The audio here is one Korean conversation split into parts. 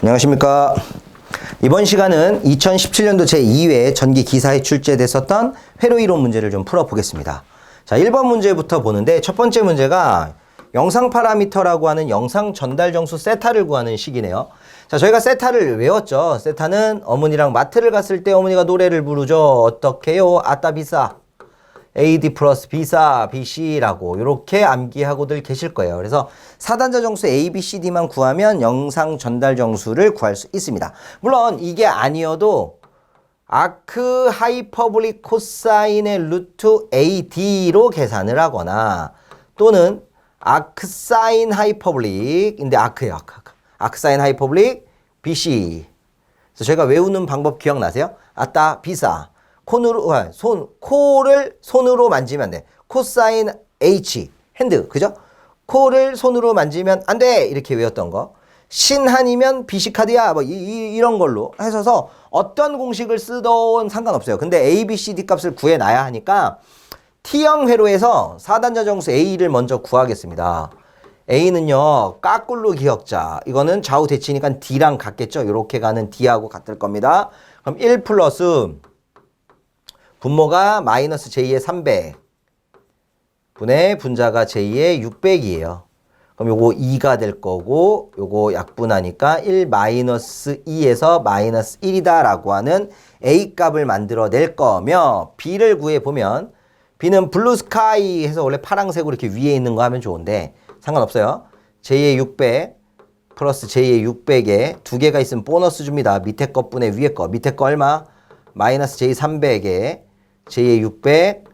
안녕하십니까. 이번 시간은 2017년도 제2회 전기 기사에 출제됐었던 회로 이론 문제를 좀 풀어보겠습니다. 자, 1번 문제부터 보는데 첫 번째 문제가 영상 파라미터라고 하는 영상 전달 정수 세타를 구하는 식이네요. 자, 저희가 세타를 외웠죠. 세타는 어머니랑 마트를 갔을 때 어머니가 노래를 부르죠. 어떻게요? 아따 비싸. AD 플러스 B사, BC라고 이렇게 암기하고들 계실 거예요. 그래서 4단자 정수 A, B, C, D만 구하면 영상 전달 정수를 구할 수 있습니다. 물론 이게 아니어도 아크 하이퍼블릭 코사인의 루트 AD로 계산을 하거나 또는 아크 사인 하이퍼블릭인데 아크예요. 아크 사인 하이퍼블릭 BC. 그래서 제가 외우는 방법 기억나세요? 아따 비싸. 코를 손으로 만지면 안 돼. 코사인 H, 핸드, 그죠? 코를 손으로 만지면 안 돼! 이렇게 외웠던 거. 신한이면 비시카드야, 뭐, 이런 걸로 해서 어떤 공식을 쓰던 상관없어요. 근데 A, B, C, D 값을 구해놔야 하니까 T형 회로에서 4단자 정수 A를 먼저 구하겠습니다. A는요, 까꿀로 기억자. 이거는 좌우 대치니까 D랑 같겠죠? 이렇게 가는 D하고 같을 겁니다. 그럼 1 플러스 분모가 마이너스 j 의 300 분의 분자가 j의 600이에요. 그럼 요거 2가 될 거고 요거 약분하니까 1 마이너스 2에서 마이너스 1이다 라고 하는 a 값을 만들어 낼 거며 b를 구해보면 b는 블루 스카이 해서 원래 파랑색으로 이렇게 위에 있는 거 하면 좋은데 상관없어요. j의 600 플러스 j의 600에 두 개가 있으면 보너스 줍니다. 밑에 것분의 위에 거. 밑에 거 얼마? 마이너스 j 300에 j의 600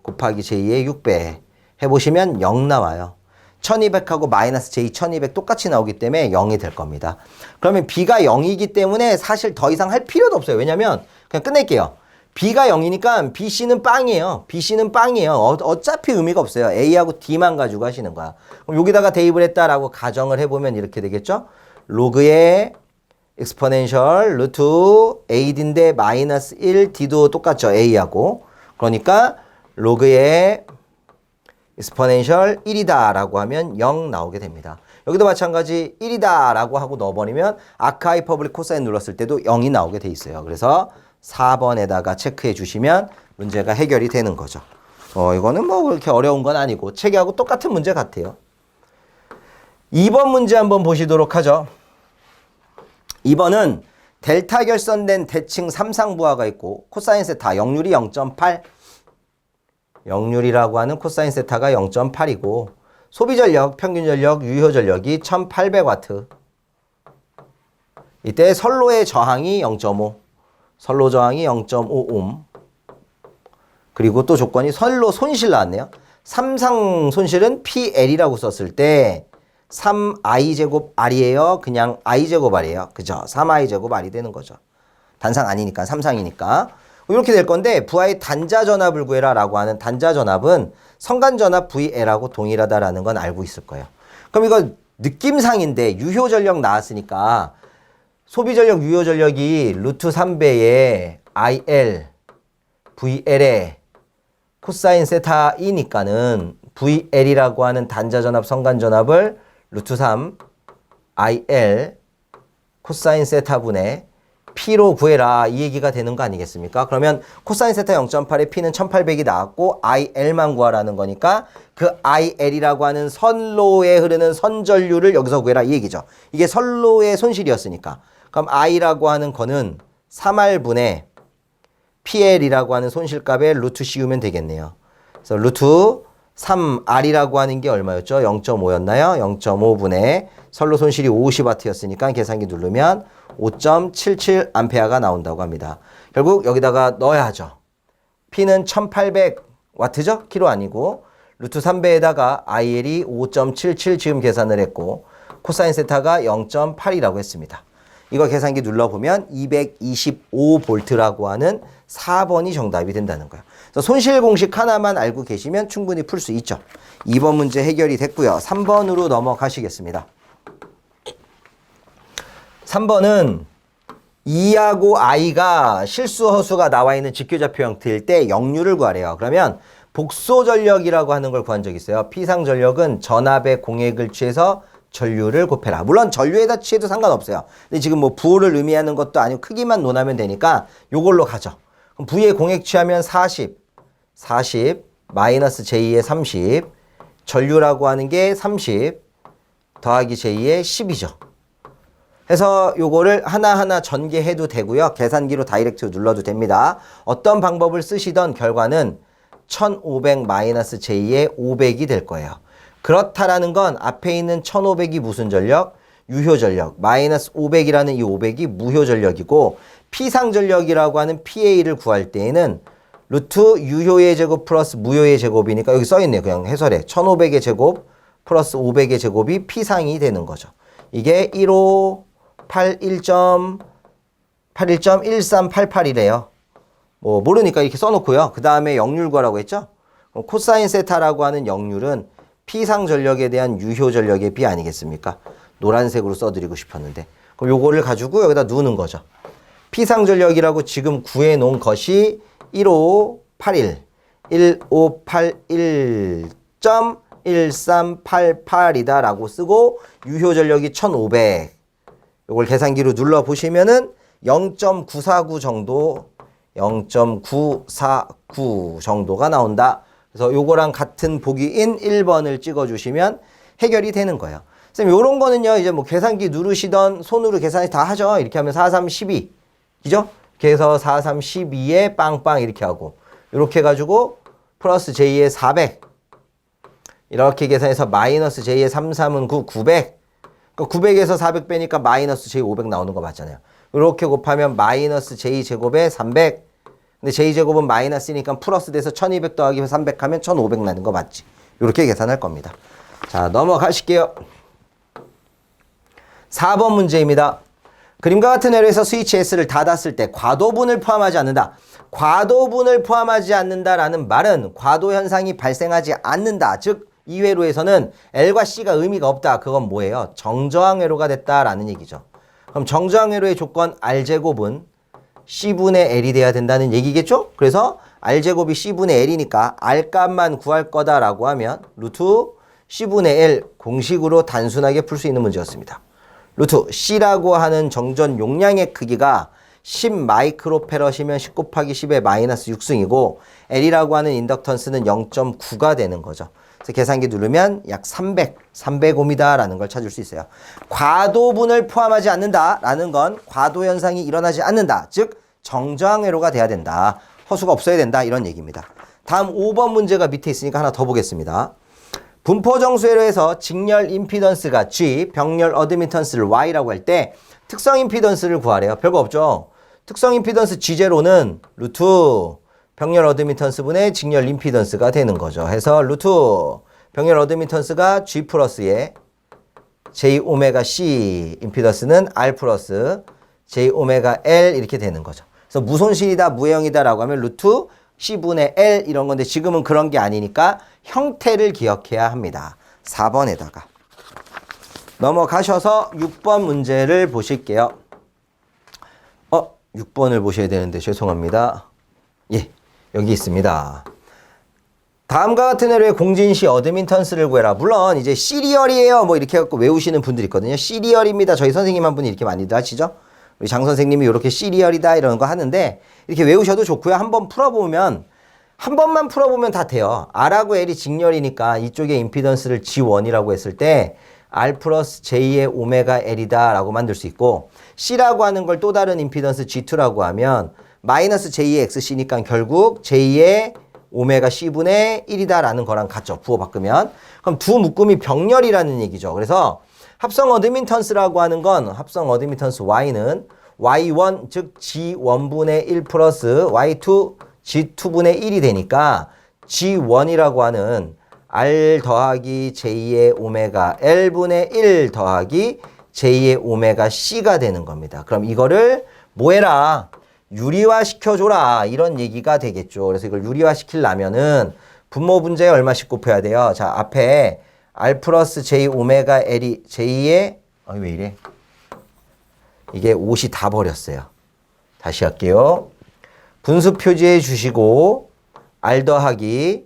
곱하기 j의 600 해보시면 0 나와요. 1200하고 마이너스 j 1200 똑같이 나오기 때문에 0이 될 겁니다. 그러면 b가 0이기 때문에 사실 더 이상 할 필요도 없어요. 왜냐면 그냥 끝낼게요. b가 0이니까 bc는 빵이에요. bc는 빵이에요. 어차피 의미가 없어요. a하고 d만 가지고 하시는 거야. 그럼 여기다가 대입을 했다라고 가정을 해보면 이렇게 되겠죠. 로그의 exponential 루트 AD인데 마이너스 1 D도 똑같죠. A하고. 그러니까 로그의 exponential 1이다 라고 하면 0 나오게 됩니다. 여기도 마찬가지 1이다 라고 하고 넣어버리면 아크 하이퍼블릭 코사인 눌렀을 때도 0이 나오게 돼 있어요. 그래서 4번에다가 체크해 주시면 문제가 해결이 되는 거죠. 이거는 뭐 그렇게 어려운 건 아니고 책하고 똑같은 문제 같아요. 2번 문제 한번 보시도록 하죠. 2번은 델타 결선된 대칭 3상부하가 있고 코사인 세타 역률이 0.8 역률이라고 하는 코사인 세타가 0.8이고 소비전력, 평균전력, 유효전력이 1800W 이때 선로의 저항이 0.5 선로 저항이 0.5옴 그리고 또 조건이 선로 손실 나왔네요. 삼상 손실은 PL이라고 썼을 때 3i제곱 r이에요? 그냥 i제곱 r이에요? 그죠? 3i제곱 r이 되는 거죠. 단상 아니니까 3상이니까. 이렇게 될 건데 부하의 단자전압을 구해라 라고 하는 단자전압은 성간전압 VL하고 동일하다라는 건 알고 있을 거예요. 그럼 이거 느낌상인데 유효전력 나왔으니까 소비전력, 유효전력이 루트 3배의 IL, VL의 코사인 세타이니까는 VL이라고 하는 단자전압, 성간전압을 루트 3 IL 코사인 세타분의 P로 구해라 이 얘기가 되는 거 아니겠습니까? 그러면 코사인 세타 0.8에 P는 1800이 나왔고 IL만 구하라는 거니까 그 IL이라고 하는 선로에 흐르는 선전류를 여기서 구해라 이 얘기죠. 이게 선로의 손실이었으니까. 그럼 I라고 하는 거는 3R분의 PL이라고 하는 손실값에 루트 씌우면 되겠네요. 그래서 루트 3R이라고 하는 게 얼마였죠? 0.5였나요? 0.5분의 선로 손실이 50W였으니까 계산기 누르면 5.77A 나온다고 합니다. 결국 여기다가 넣어야죠. P는 1800W죠? 키로 아니고 루트 3배에다가 IL이 5.77 지금 계산을 했고 코사인 세타가 0.8이라고 했습니다. 이거 계산기 눌러보면 225V라고 하는 4번이 정답이 된다는 거예요. 그래서 손실 공식 하나만 알고 계시면 충분히 풀 수 있죠. 2번 문제 해결이 됐고요. 3번으로 넘어가시겠습니다. 3번은 2하고 i가 실수 허수가 나와 있는 직교좌표 형태일 때 역률을 구하래요. 그러면 복소전력이라고 하는 걸 구한 적이 있어요. P상전력은 전압의 공액을 취해서 전류를 곱해라. 물론 전류에다 취해도 상관없어요. 근데 지금 뭐 부호를 의미하는 것도 아니고 크기만 논하면 되니까 요걸로 가죠. 그럼 V의 공액 취하면 40 마이너스 j2의 30 전류라고 하는 게 30 더하기 j2의 10이죠. 해서 요거를 하나하나 전개해도 되고요. 계산기로 다이렉트 눌러도 됩니다. 어떤 방법을 쓰시던 결과는 1500 마이너스 j2의 500이 될 거예요. 그렇다라는 건 앞에 있는 1500이 무슨 전력? 유효 전력. 마이너스 500이라는 이 500이 무효 전력이고 피상 전력이라고 하는 PA를 구할 때에는 루트 유효의 제곱 플러스 무효의 제곱이니까 여기 써있네요. 그냥 해설에 1500의 제곱 플러스 500의 제곱이 피상이 되는 거죠. 이게 1581.1388이래요. 뭐 모르니까 이렇게 써놓고요. 그 다음에 역률 구하라고 했죠. 코사인 세타라고 하는 역률은 피상 전력에 대한 유효 전력의 비 아니겠습니까? 노란색으로 써드리고 싶었는데 그럼 요거를 가지고 여기다 누는 거죠. 피상 전력이라고 지금 구해놓은 것이 1581.1388이다 라고 쓰고 유효 전력이 1500 요걸 계산기로 눌러보시면은 0.949 정도 0.949 정도가 나온다. 그래서 요거랑 같은 보기인 1번을 찍어주시면 해결이 되는 거예요. 선생님, 요런 거는요, 이제 뭐 계산기 누르시던 손으로 계산이 다 하죠. 이렇게 하면 4, 3, 12. 그죠? 그래서 4, 3, 12에 빵빵 이렇게 하고, 이렇게 해가지고 플러스 J에 400. 이렇게 계산해서 마이너스 J에 3, 3은 9, 900. 그러니까 900에서 400 빼니까 마이너스 J 500 나오는 거 맞잖아요. 이렇게 곱하면 마이너스 J 제곱에 300. 근데 J제곱은 마이너스니까 플러스 돼서 1200 더하기 300 하면 1500 나는 거 맞지? 이렇게 계산할 겁니다. 자, 넘어가실게요. 4번 문제입니다. 그림과 같은 회로에서 스위치 S를 닫았을 때 과도분을 포함하지 않는다. 과도분을 포함하지 않는다라는 말은 과도 현상이 발생하지 않는다. 즉, 이 회로에서는 L과 C가 의미가 없다. 그건 뭐예요? 정저항 회로가 됐다라는 얘기죠. 그럼 정저항 회로의 조건 R제곱은 C분의 L이 돼야 된다는 얘기겠죠? 그래서 R제곱이 C분의 L이니까 R값만 구할 거다라고 하면 루트 C분의 L 공식으로 단순하게 풀 수 있는 문제였습니다. 루트 C라고 하는 정전 용량의 크기가 10 마이크로페럿이면 10 곱하기 10의 마이너스 6승이고 L이라고 하는 인덕턴스는 0.9가 되는 거죠. 그래서 계산기 누르면 약 300옴이다 라는 걸 찾을 수 있어요. 과도분을 포함하지 않는다 라는 건 과도 현상이 일어나지 않는다. 즉 정저항 회로가 돼야 된다. 허수가 없어야 된다. 이런 얘기입니다. 다음 5번 문제가 밑에 있으니까 하나 더 보겠습니다. 분포정수 회로에서 직렬 임피던스가 G, 병렬 어드미턴스를 Y라고 할 때 특성 임피던스를 구하래요. 별거 없죠. 특성 임피던스 G0는 루트 병렬 어드미턴스분의 직렬 임피던스가 되는 거죠. 해서 루트 병렬 어드미턴스가 G 플러스에 J 오메가 C 임피던스는 R 플러스 J 오메가 L 이렇게 되는 거죠. 그래서 무손실이다, 무해형이다 라고 하면 루트 C분의 L 이런 건데 지금은 그런 게 아니니까 형태를 기억해야 합니다. 4번에다가. 넘어가셔서 6번 문제를 보실게요. 6번을 보셔야 되는데 죄송합니다. 예, 여기 있습니다. 다음과 같은 회로의 공진시 어드민턴스를 구해라. 물론 이제 시리얼이에요. 뭐 이렇게 해갖고 외우시는 분들이 있거든요. 시리얼입니다. 저희 선생님 한 분이 이렇게 많이들 하시죠. 우리 장 선생님이 이렇게 시리얼이다 이런 거 하는데 이렇게 외우셔도 좋고요. 한번 풀어보면 한 번만 풀어보면 다 돼요. R하고 L이 직렬이니까 이쪽에 임피던스를 G1이라고 했을 때 R 플러스 J의 오메가 L이다 라고 만들 수 있고 C라고 하는 걸 또 다른 임피던스 G2라고 하면 마이너스 J의 XC니까 결국 J의 오메가 C분의 1이다 라는 거랑 같죠. 부호 바꾸면. 그럼 두 묶음이 병렬이라는 얘기죠. 그래서 합성 어드민턴스라고 하는 건 합성 어드민턴스 Y는 Y1 즉 G1분의 1 플러스 Y2 G2분의 1이 되니까 G1이라고 하는 R 더하기 J의 오메가 L분의 1 더하기 J의 오메가 C가 되는 겁니다. 그럼 이거를 뭐 해라? 유리화 시켜줘라. 이런 얘기가 되겠죠. 그래서 이걸 유리화 시키려면은 분모 분자에 얼마씩 곱해야 돼요? 자, 앞에 R 플러스 J 오메가 L이 J의 왜 이래? 이게 옷이 다 버렸어요. 다시 할게요. 분수 표지해 주시고 R 더하기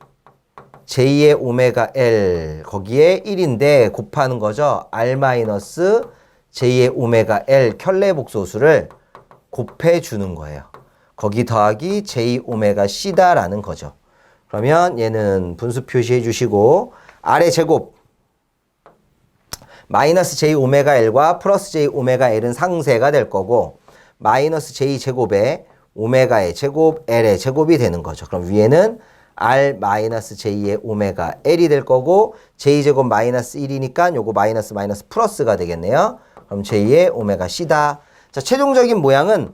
J의 오메가 L 거기에 1인데 곱하는 거죠. R 마이너스 J의 오메가 L 켤레 복소수를 곱해주는 거예요. 거기 더하기 J 오메가 C다라는 거죠. 그러면 얘는 분수 표시해 주시고 R의 제곱 마이너스 J 오메가 L과 플러스 J 오메가 L은 상세가 될 거고 마이너스 J 제곱에 오메가의 제곱 L의 제곱이 되는 거죠. 그럼 위에는 R 마이너스 J의 오메가 L이 될 거고 J 제곱 마이너스 1이니까 요거 마이너스 마이너스 플러스가 되겠네요. 그럼 J의 오메가 C다. 자, 최종적인 모양은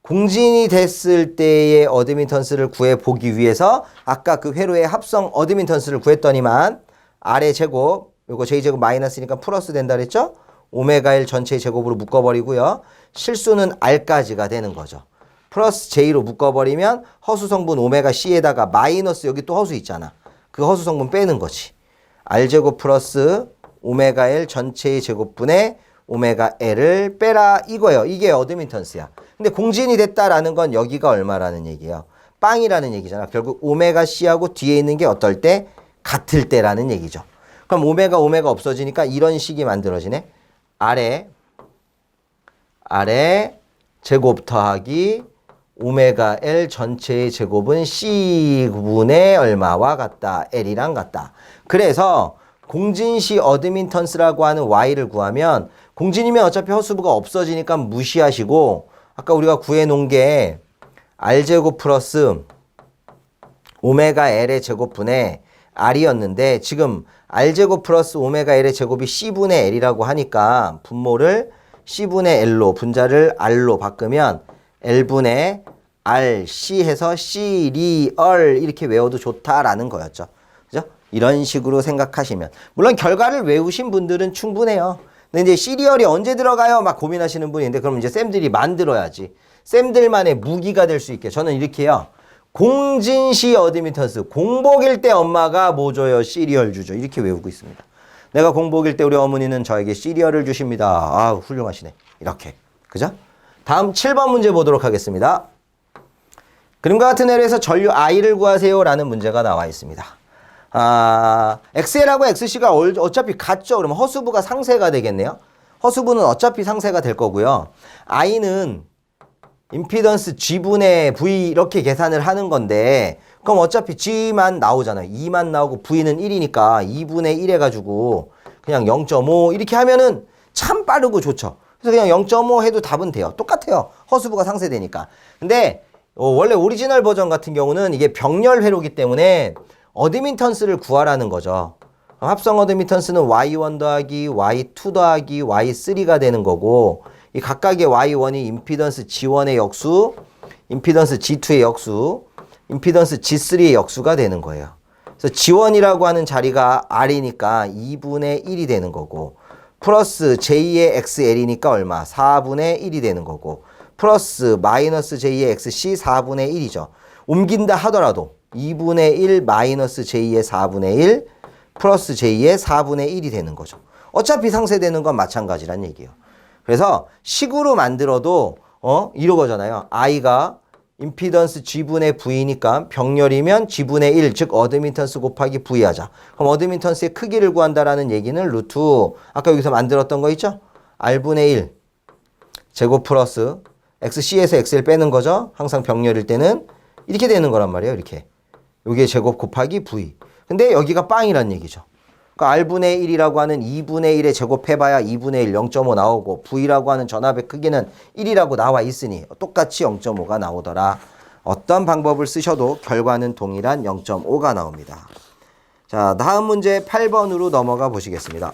공진이 됐을 때의 어드미턴스를 구해보기 위해서 아까 그 회로의 합성 어드미턴스를 구했더니만 R의 제곱 요거 J제곱 마이너스니까 플러스 된다 그랬죠? 오메가 L 전체의 제곱으로 묶어버리고요. 실수는 R까지가 되는 거죠. 플러스 J로 묶어버리면 허수 성분 오메가 C에다가 마이너스 여기 또 허수 있잖아. 그 허수 성분 빼는 거지. R제곱 플러스 오메가 L 전체의 제곱분의 오메가 L을 빼라 이거예요. 이게 어드미턴스야. 근데 공진이 됐다라는 건 여기가 얼마라는 얘기예요. 빵이라는 얘기잖아. 결국 오메가 C하고 뒤에 있는 게 어떨 때? 같을 때라는 얘기죠. 그럼 오메가 없어지니까 이런 식이 만들어지네. 아래 제곱 더하기 오메가 L 전체의 제곱은 C분의 얼마와 같다. L이랑 같다. 그래서 공진시 어드민턴스라고 하는 Y를 구하면 공진이면 어차피 허수부가 없어지니까 무시하시고 아까 우리가 구해놓은 게 R제곱 플러스 오메가 L의 제곱분의 R이었는데 지금 R제곱 플러스 오메가 L의 제곱이 C분의 L이라고 하니까 분모를 C분의 L로 분자를 R로 바꾸면 L분의 R, C 해서 C, 리, 얼 이렇게 외워도 좋다라는 거였죠. 그죠? 이런 식으로 생각하시면 물론 결과를 외우신 분들은 충분해요. 근데 이제 시리얼이 언제 들어가요? 막 고민하시는 분이 있는데 그럼 이제 쌤들이 만들어야지. 쌤들만의 무기가 될 수 있게 저는 이렇게 해요. 공진시 어드미턴스 공복일 때 엄마가 뭐 줘요? 시리얼 주죠. 이렇게 외우고 있습니다. 내가 공복일 때 우리 어머니는 저에게 시리얼을 주십니다. 아, 훌륭하시네. 이렇게. 그죠? 다음 7번 문제 보도록 하겠습니다. 그림과 같은 애에서 전류 I를 구하세요 라는 문제가 나와 있습니다. XL하고 XC가 어차피 같죠. 그러면 허수부가 상세가 되겠네요. 허수부는 어차피 상세가 될 거고요. I는 임피던스 G분의 V 이렇게 계산을 하는 건데 그럼 어차피 G만 나오잖아요. 2만 나오고 V는 1이니까 2분의 1 해가지고 그냥 0.5 이렇게 하면은 참 빠르고 좋죠. 그래서 그냥 0.5 해도 답은 돼요. 똑같아요. 허수부가 상세되니까. 근데 원래 오리지널 버전 같은 경우는 이게 병렬 회로기 때문에 어드민턴스를 구하라는 거죠. 합성 어드민턴스는 Y1 더하기 Y2 더하기 Y3가 되는 거고 이 각각의 Y1이 임피던스 G1의 역수, 임피던스 G2의 역수, 임피던스 G3의 역수가 되는 거예요. 그래서 G1이라고 하는 자리가 R이니까 2분의 1이 되는 거고 플러스 J의 XL이니까 얼마? 4분의 1이 되는 거고 플러스 마이너스 J의 XC 4분의 1이죠. 옮긴다 하더라도 2분의 1 마이너스 J의 4분의 1 플러스 J의 4분의 1이 되는 거죠. 어차피 상쇄되는 건 마찬가지란 얘기예요. 그래서 식으로 만들어도 이러거잖아요. I가 임피던스 G분의 V니까 병렬이면 G분의 1, 즉 어드민턴스 곱하기 V 하자. 그럼 어드민턴스의 크기를 구한다라는 얘기는 루트 아까 여기서 만들었던 거 있죠? R분의 1 제곱 플러스 XC에서 XL 빼는 거죠. 항상 병렬일 때는 이렇게 되는 거란 말이에요. 이렇게. 여기에 제곱 곱하기 V. 근데 여기가 빵이란 얘기죠. 그러니까 R분의 1이라고 하는 2분의 1에 제곱해봐야 2분의 1 0.5 나오고 V라고 하는 전압의 크기는 1이라고 나와 있으니 똑같이 0.5가 나오더라. 어떤 방법을 쓰셔도 결과는 동일한 0.5가 나옵니다. 자, 다음 문제 8번으로 넘어가 보시겠습니다.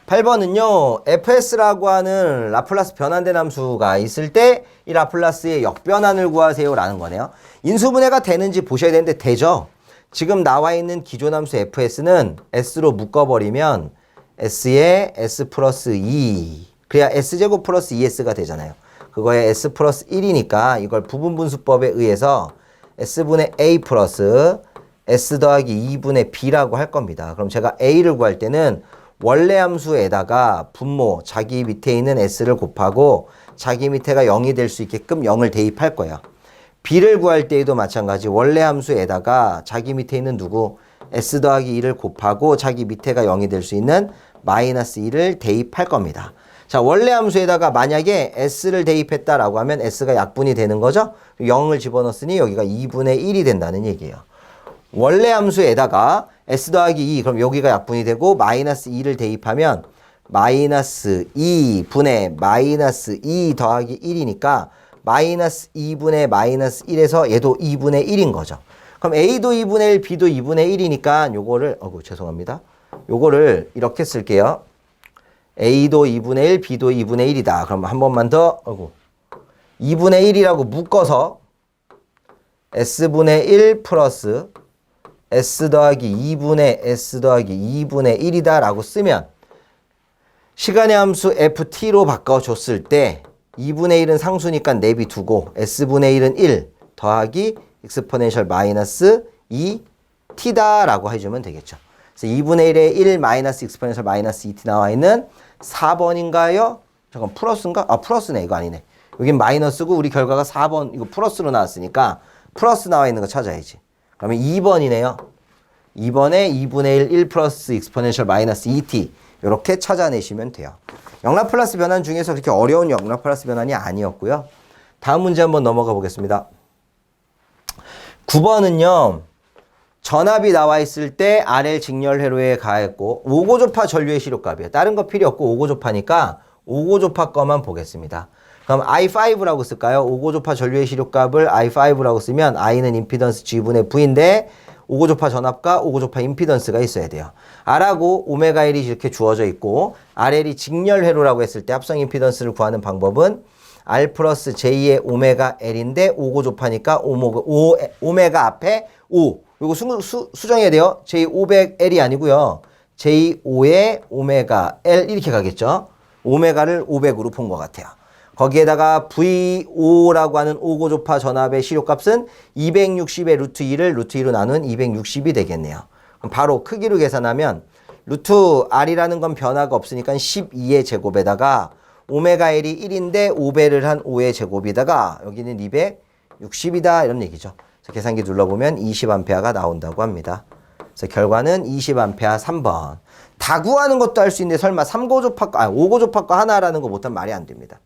8번은요. fs라고 하는 라플라스 변환된 함수가 있을 때 이 라플라스의 역변환을 구하세요 라는 거네요. 인수분해가 되는지 보셔야 되는데 되죠. 지금 나와 있는 기존 함수 fs는 s로 묶어버리면 s에 s 플러스 2 그래야 s제곱 플러스 2s가 되잖아요. 그거에 s 플러스 1이니까 이걸 부분분수법에 의해서 s분의 a 플러스 s 더하기 2분의 b라고 할 겁니다. 그럼 제가 a를 구할 때는 원래 함수에다가 분모 자기 밑에 있는 s를 곱하고 자기 밑에가 0이 될 수 있게끔 0을 대입할 거예요. b를 구할 때에도 마찬가지 원래 함수에다가 자기 밑에 있는 누구 s 더하기 2를 곱하고 자기 밑에가 0이 될 수 있는 마이너스 2를 대입할 겁니다. 자, 원래 함수에다가 만약에 s를 대입했다라고 하면 s가 약분이 되는 거죠. 0을 집어넣었으니 여기가 2분의 1이 된다는 얘기예요. 원래 함수에다가 s 더하기 2 그럼 여기가 약분이 되고 마이너스 2를 대입하면 마이너스 2분의 마이너스 2 더하기 1이니까 마이너스 2분의 마이너스 1에서 얘도 2분의 1인 거죠. 그럼 A도 2분의 1, B도 2분의 1이니까 요거를 죄송합니다. 요거를 이렇게 쓸게요. A도 2분의 1, B도 2분의 1이다. 그럼 한 번만 더 2분의 1이라고 묶어서 S분의 1 플러스 S 더하기 2분의 S 더하기 2분의 1이다 라고 쓰면 시간의 함수 FT로 바꿔줬을 때 2분의 1은 상수니까 내비두고 S분의 1은 1 더하기 익스포넨셜 마이너스 2T다 라고 해주면 되겠죠. 그래서 2분의 1에 1 마이너스 익스포넨셜 마이너스 2T 나와 있는 4번인가요? 잠깐 플러스인가? 플러스네. 이거 아니네. 여긴 마이너스고 우리 결과가 4번 이거 플러스로 나왔으니까 플러스 나와 있는 거 찾아야지. 그러면 2번이네요. 2번에 2분의 1 플러스 익스포넨셜 마이너스 2t 이렇게 찾아내시면 돼요. 영라플러스 변환 중에서 그렇게 어려운 영라플러스 변환이 아니었고요. 다음 문제 한번 넘어가 보겠습니다. 9번은요. 전압이 나와 있을 때 RL 직렬회로에 가했고 오고조파 전류의 시료값이에요. 다른 거 필요 없고 오고조파니까 오고조파 거만 보겠습니다. 그럼 I5라고 쓸까요? 오고조파 전류의 시료값을 I5라고 쓰면 I는 임피던스 G분의 V인데 오고조파 전압과 오고조파 임피던스가 있어야 돼요. R하고 오메가 L이 이렇게 주어져 있고 RL이 직렬회로라고 했을 때 합성 임피던스를 구하는 방법은 R 플러스 J의 오메가 L인데 오고조파니까 오메가 앞에 5. 이거 수정해야 돼요. J500L이 아니고요. J5의 오메가 L 이렇게 가겠죠. 오메가를 500으로 본 것 같아요. 거기에다가 V5라고 하는 오고조파 전압의 시료값은 260의 루트 2를 루트 2로 나눈 260이 되겠네요. 그럼 바로 크기로 계산하면 루트 R이라는 건 변화가 없으니까 12의 제곱에다가 오메가 L이 1인데 5배를 한 5의 제곱에다가 여기는 260이다 이런 얘기죠. 그래서 계산기 눌러보면 20A가 나온다고 합니다. 그래서 결과는 20A 3번. 다 구하는 것도 할 수 있는데 설마 5고조파과 하나라는 거 못하면 말이 안 됩니다.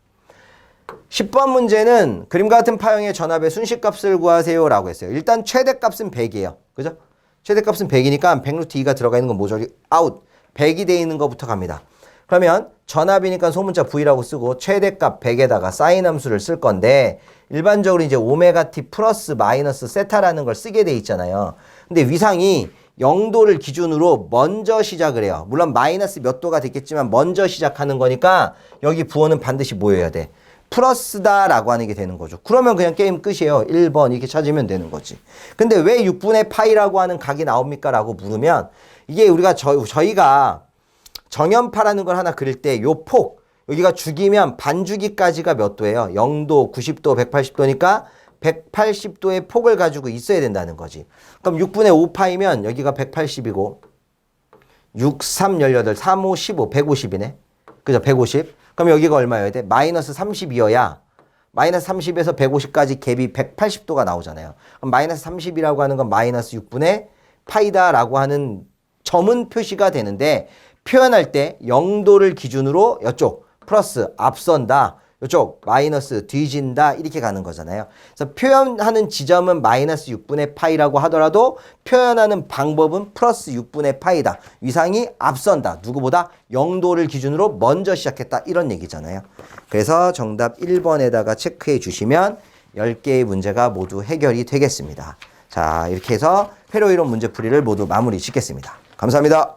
10번 문제는 그림과 같은 파형의 전압의 순식값을 구하세요 라고 했어요. 일단 최대값은 100이에요. 그죠? 최대값은 100이니까 100루트 2가 들어가 있는 건 뭐죠? 아웃. 100이 돼 있는 것부터 갑니다. 그러면 전압이니까 소문자 V라고 쓰고 최대값 100에다가 사인 함수를 쓸 건데 일반적으로 이제 오메가 T 플러스 마이너스 세타라는 걸 쓰게 돼 있잖아요. 근데 위상이 0도를 기준으로 먼저 시작을 해요. 물론 마이너스 몇 도가 됐겠지만 먼저 시작하는 거니까 여기 부호는 반드시 뭐여야 돼? 플러스다라고 하는 게 되는 거죠. 그러면 그냥 게임 끝이에요. 1번 이렇게 찾으면 되는 거지. 근데 왜 6분의 파이라고 하는 각이 나옵니까? 라고 물으면 이게 우리가 저희가 정연파라는 걸 하나 그릴 때 요 폭, 여기가 죽이면 반주기까지가 몇 도예요? 0도, 90도, 180도니까 180도의 폭을 가지고 있어야 된다는 거지. 그럼 6분의 5파이면 여기가 180이고 6, 3, 18, 3, 5, 15, 150이네. 그죠? 150. 그럼 여기가 얼마여야 돼? 마이너스 30이어야 마이너스 30에서 150까지 갭이 180도가 나오잖아요. 그럼 마이너스 30이라고 하는 건 마이너스 6분의 파이다라고 하는 점은 표시가 되는데 표현할 때 0도를 기준으로 이쪽 플러스 앞선다. 이쪽 마이너스 뒤진다 이렇게 가는 거잖아요. 그래서 표현하는 지점은 마이너스 6분의 파이라고 하더라도 표현하는 방법은 플러스 6분의 파이다. 위상이 앞선다. 누구보다 0도를 기준으로 먼저 시작했다. 이런 얘기잖아요. 그래서 정답 1번에다가 체크해 주시면 10개의 문제가 모두 해결이 되겠습니다. 자, 이렇게 해서 회로 이론 문제풀이를 모두 마무리 짓겠습니다. 감사합니다.